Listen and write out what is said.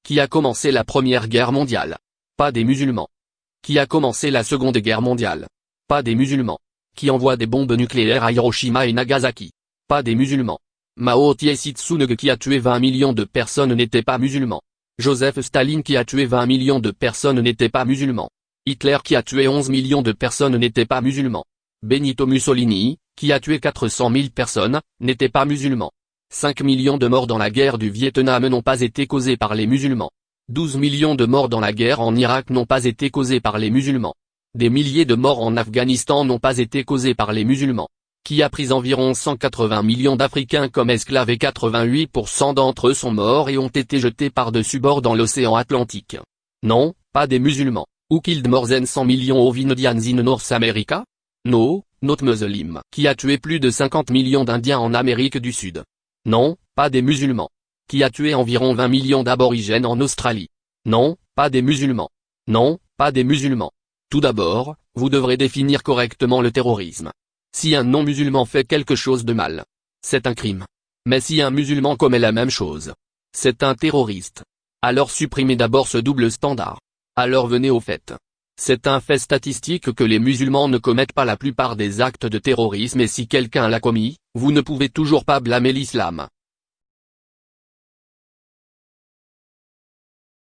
Qui a commencé la Première Guerre mondiale? Pas des musulmans. Qui a commencé la Seconde Guerre mondiale? Pas des musulmans. Qui envoie des bombes nucléaires à Hiroshima et Nagasaki? Pas des musulmans. Mao Tse-tung qui a tué 20 millions de personnes n'était pas musulman. Joseph Staline qui a tué 20 millions de personnes n'était pas musulman. Hitler qui a tué 11 millions de personnes n'était pas musulman. Benito Mussolini, qui a tué 400 000 personnes, n'était pas musulman. 5 millions de morts dans la guerre du Vietnam n'ont pas été causés par les musulmans. 12 millions de morts dans la guerre en Irak n'ont pas été causés par les musulmans. Des milliers de morts en Afghanistan n'ont pas été causés par les musulmans. Qui a pris environ 180 millions d'Africains comme esclaves et 88% d'entre eux sont morts et ont été jetés par-dessus bord dans l'océan Atlantique? Non, pas des musulmans. Who killed more than 100 millions of Indians in North America? No, not Muslim. Qui a tué plus de 50 millions d'Indiens en Amérique du Sud? Non, pas des musulmans. Qui a tué environ 20 millions d'aborigènes en Australie? Non, pas des musulmans. Non, pas des musulmans. Tout d'abord, vous devrez définir correctement le terrorisme. Si un non-musulman fait quelque chose de mal, c'est un crime. Mais si un musulman commet la même chose, c'est un terroriste. Alors supprimez d'abord ce double standard. Alors venez au fait. C'est un fait statistique que les musulmans ne commettent pas la plupart des actes de terrorisme et si quelqu'un l'a commis, vous ne pouvez toujours pas blâmer l'islam.